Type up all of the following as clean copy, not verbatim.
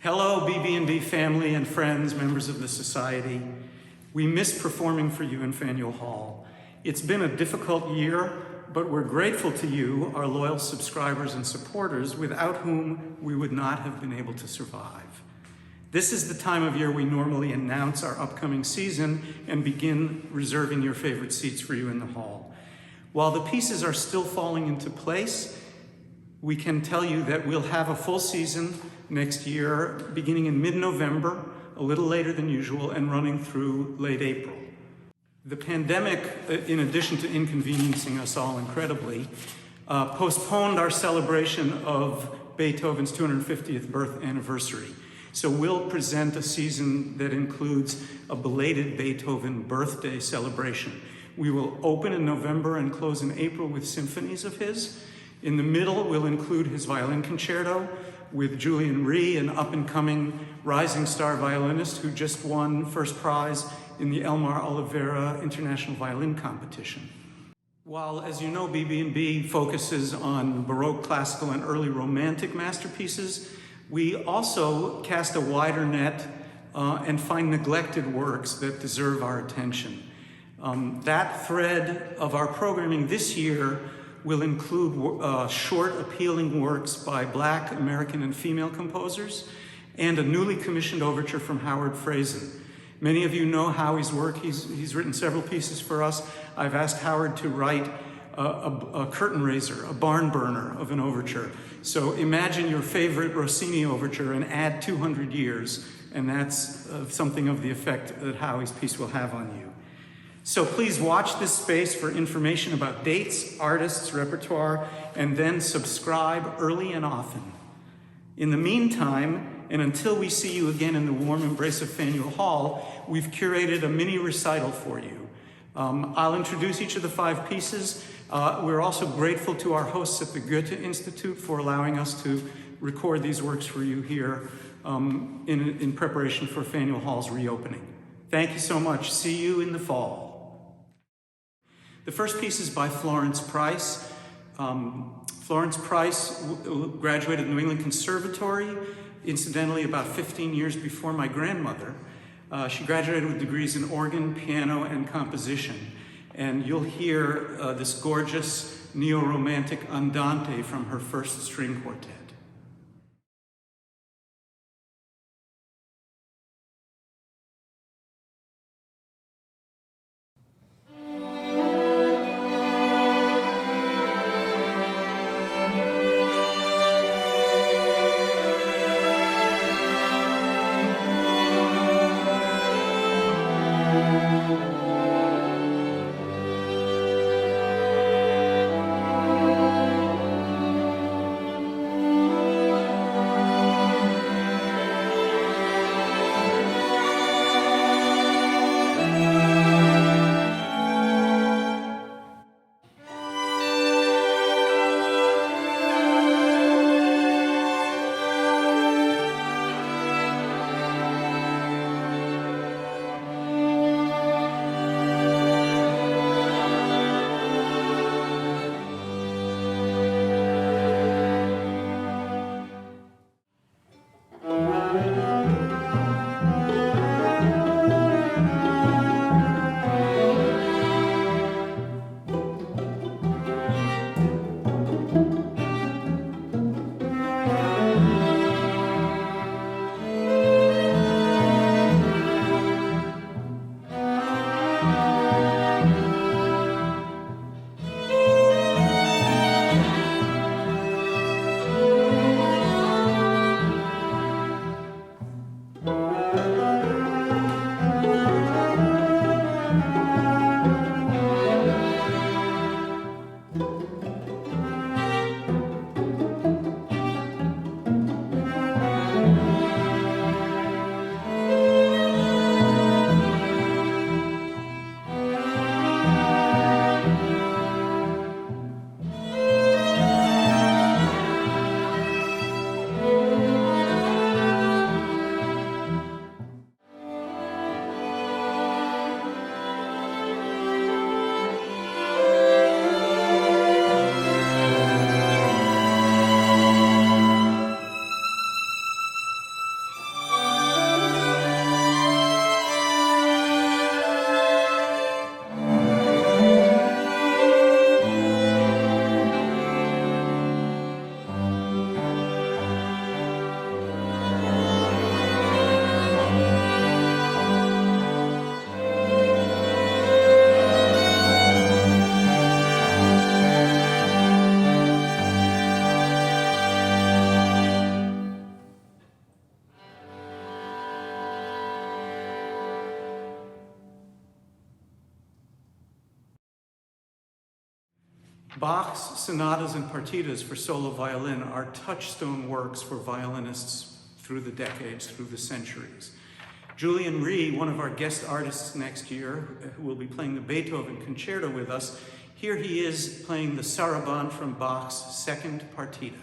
Hello, BB&B family and friends, members of the Society. We miss performing for you in Faneuil Hall. It's been a difficult year, but we're grateful to you, our loyal subscribers and supporters, without whom we would not have been able to survive. This is the time of year we normally announce our upcoming season and begin reserving your favorite seats for you in the hall. While the pieces are still falling into place, we can tell you that we'll have a full season next year, beginning in mid-November, a little later than usual, and running through late April. The pandemic, in addition to inconveniencing us all incredibly, postponed our celebration of Beethoven's 250th birth anniversary. So we'll present a season that includes a belated Beethoven birthday celebration. We will open in November and close in April with symphonies of his. In the middle, we'll include his violin concerto with Julian Rhee, an up-and-coming rising star violinist who just won first prize in the Elmar Oliveira International Violin Competition. While, as you know, BB&B focuses on Baroque, classical, and early Romantic masterpieces, we also cast a wider net and find neglected works that deserve our attention. That thread of our programming this year will include short, appealing works by Black, American, and female composers, and a newly commissioned overture from Howard Frazen. Many of you know Howie's work. He's written several pieces for us. I've asked Howard to write a curtain raiser, a barn burner of an overture. So imagine your favorite Rossini overture and add 200 years, and that's something of the effect that Howie's piece will have on you. So please watch this space for information about dates, artists, repertoire, and then subscribe early and often. In the meantime, and until we see you again in the warm embrace of Faneuil Hall, we've curated a mini recital for you. I'll introduce each of the 5 pieces. We're also grateful to our hosts at the Goethe Institute for allowing us to record these works for you here in preparation for Faneuil Hall's reopening. Thank you so much. See you in the fall. The first piece is by Florence Price. Florence Price graduated New England Conservatory, incidentally about 15 years before my grandmother. She graduated with degrees in organ, piano, and composition. And you'll hear this gorgeous neo-romantic andante from her first string quartet. Bach's sonatas and partitas for solo violin are touchstone works for violinists through the decades, through the centuries. Julian Rhee, one of our guest artists next year, who will be playing the Beethoven Concerto with us, here he is playing the Sarabande from Bach's second partita.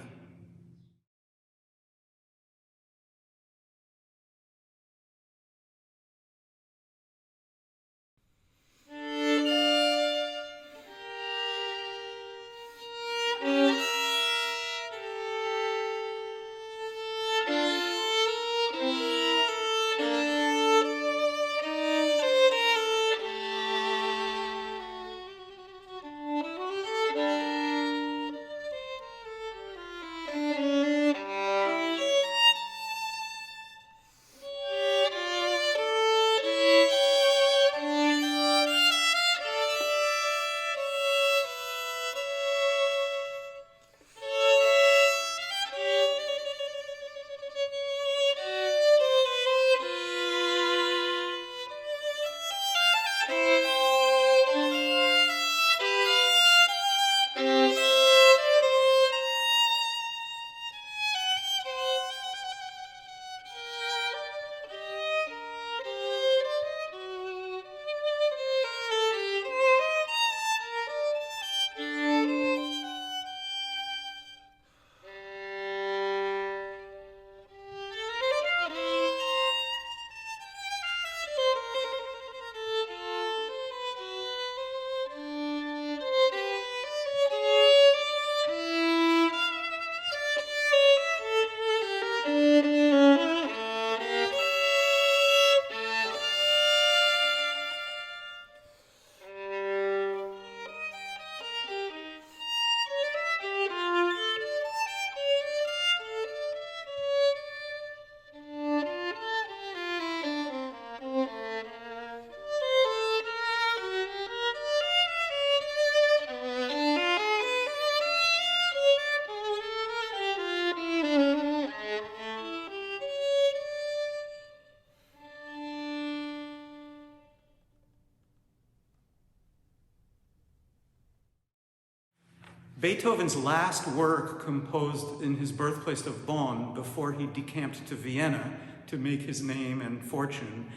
Beethoven's last work, composed in his birthplace of Bonn before he decamped to Vienna to make his name and fortune,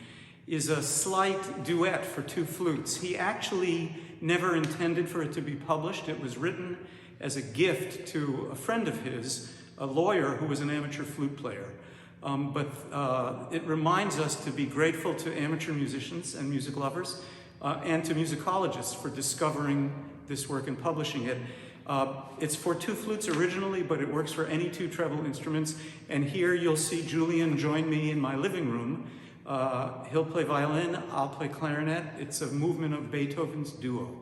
is a slight duet for two flutes. He actually never intended for it to be published. It was written as a gift to a friend of his, a lawyer who was an amateur flute player. It reminds us to be grateful to amateur musicians and music lovers and to musicologists for discovering this work and publishing it. It's for two flutes originally, but it works for any two treble instruments. And here you'll see Julian join me in my living room. He'll play violin, I'll play clarinet. It's a movement of Beethoven's duo.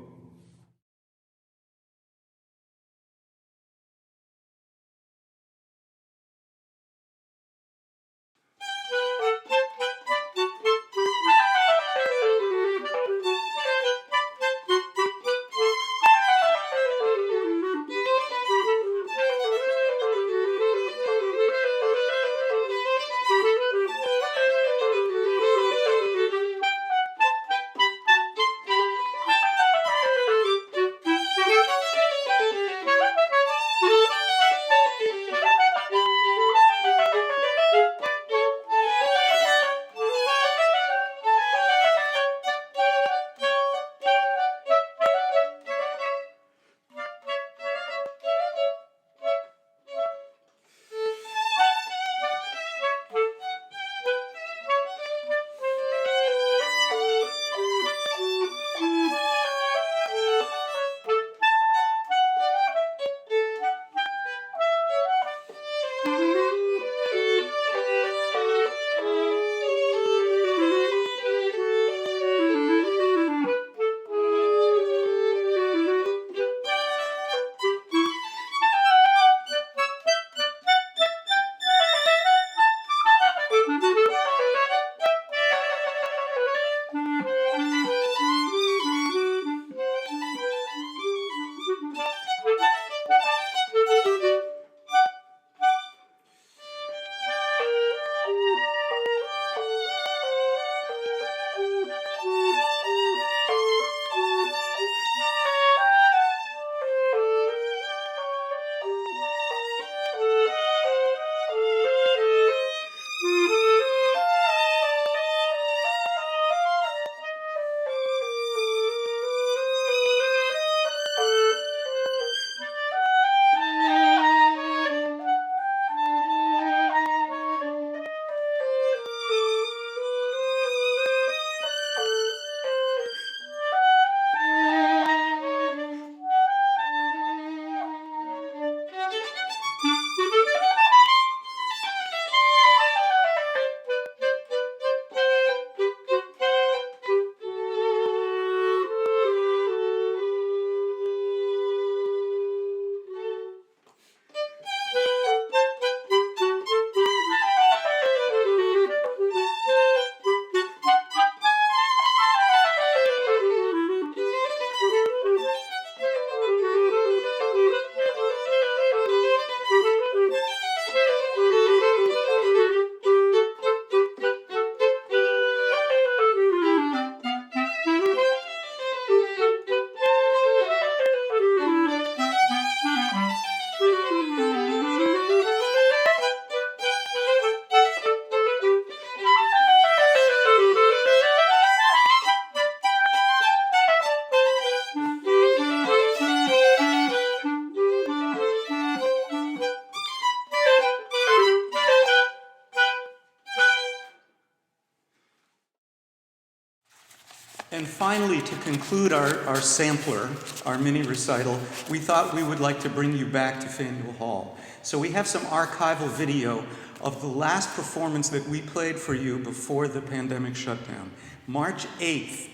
finally, to conclude our sampler, our mini recital, we thought we would like to bring you back to Faneuil Hall. So we have some archival video of the last performance that we played for you before the pandemic shutdown. March 8th,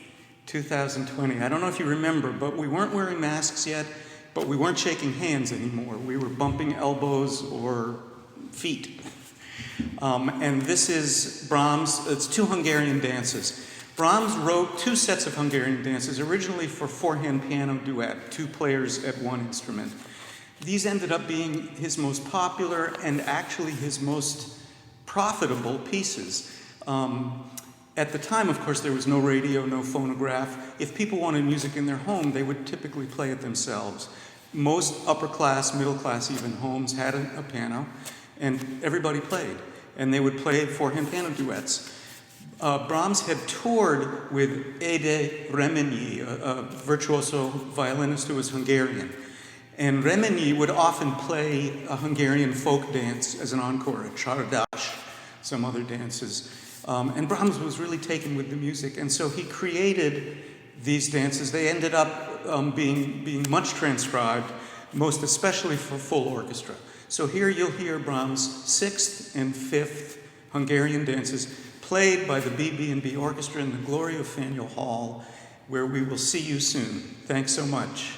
2020. I don't know if you remember, but we weren't wearing masks yet, but we weren't shaking hands anymore. We were bumping elbows or feet. And this is Brahms. It's 2 Hungarian dances. Brahms wrote 2 sets of Hungarian dances, originally for 4-hand piano duet, 2 players at 1 instrument. These ended up being his most popular and actually his most profitable pieces. At the time, of course, there was no radio, no phonograph. If people wanted music in their home, they would typically play it themselves. Most upper class, middle class even homes had a piano, and everybody played. And they would play 4-hand piano duets. Brahms had toured with Ede Remenyi, a virtuoso violinist who was Hungarian. And Remenyi would often play a Hungarian folk dance as an encore, a Csárdás, some other dances. And Brahms was really taken with the music, and so he created these dances. They ended up being much transcribed, most especially for full orchestra. So here you'll hear Brahms' 6th and 5th Hungarian dances played by the BB&B Orchestra in the glory of Faneuil Hall, where we will see you soon. Thanks so much.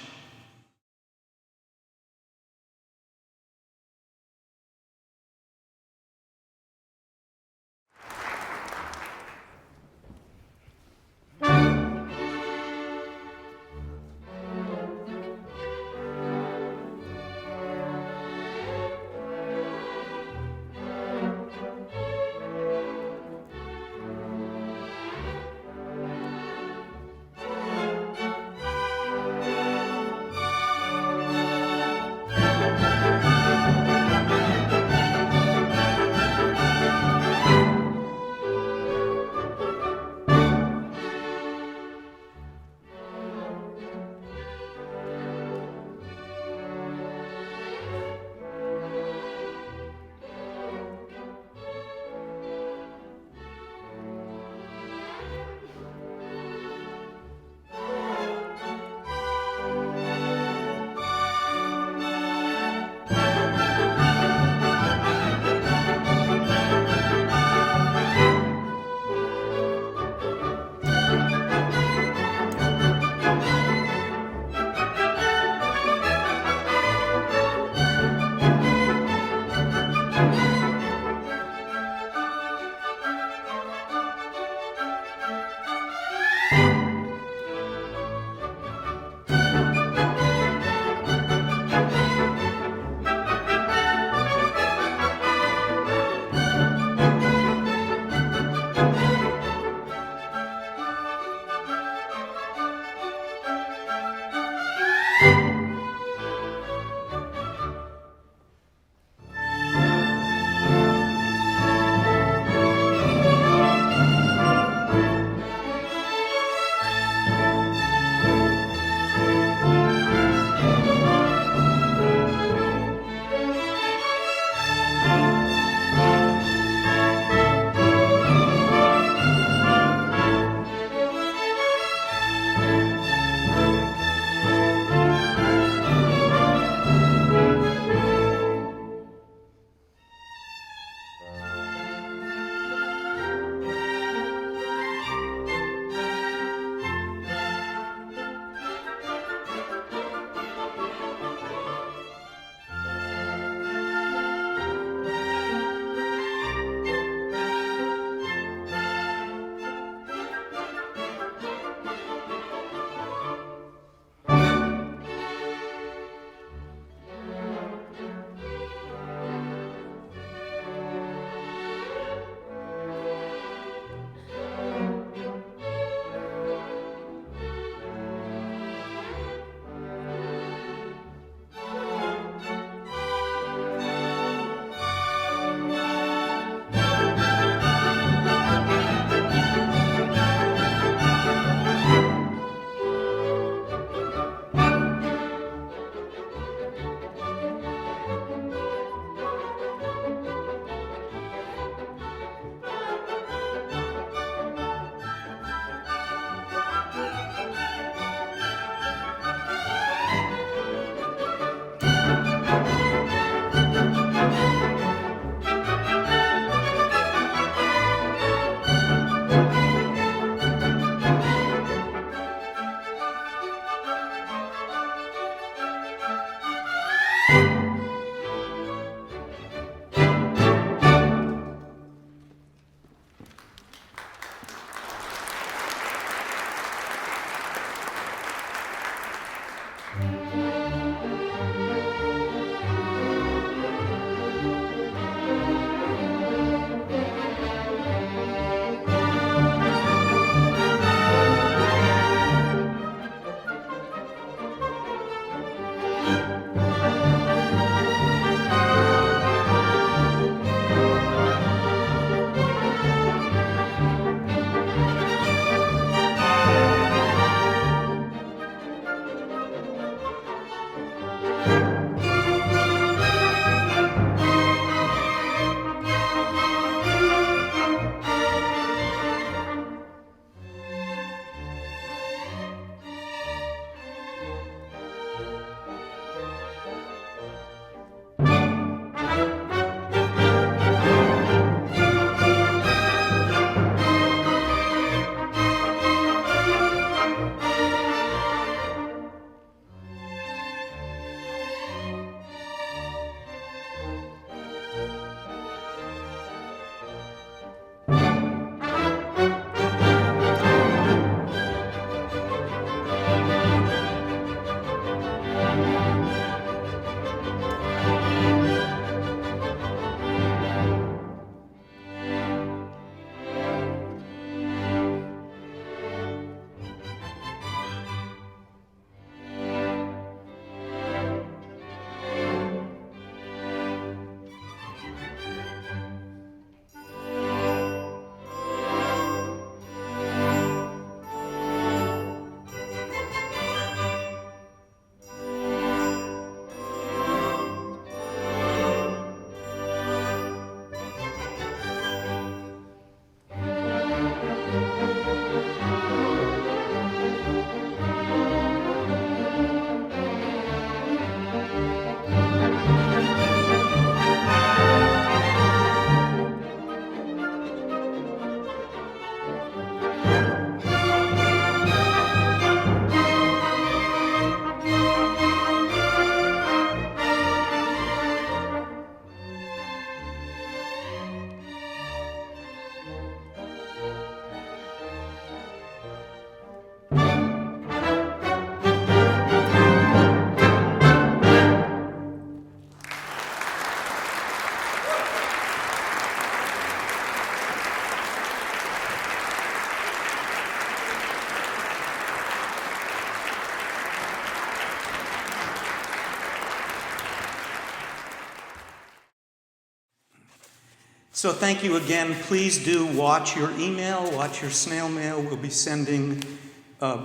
So thank you again. Please do watch your email, watch your snail mail. We'll be sending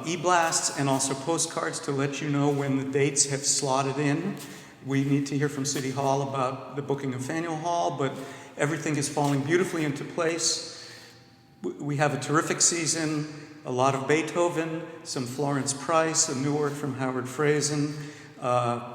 e-blasts and also postcards to let you know when the dates have slotted in. We need to hear from City Hall about the booking of Faneuil Hall, but everything is falling beautifully into place. We have a terrific season, a lot of Beethoven, some Florence Price, a new work from Howard Frazen,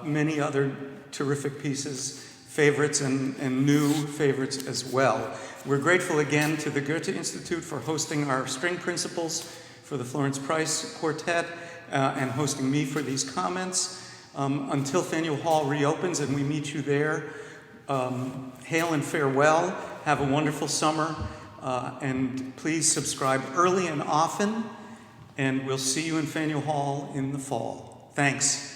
many other terrific pieces, favorites and new favorites as well. We're grateful again to the Goethe Institute for hosting our string principals for the Florence Price Quartet and hosting me for these comments. Until Faneuil Hall reopens and we meet you there, hail and farewell. Have a wonderful summer. And please subscribe early and often. And we'll see you in Faneuil Hall in the fall. Thanks.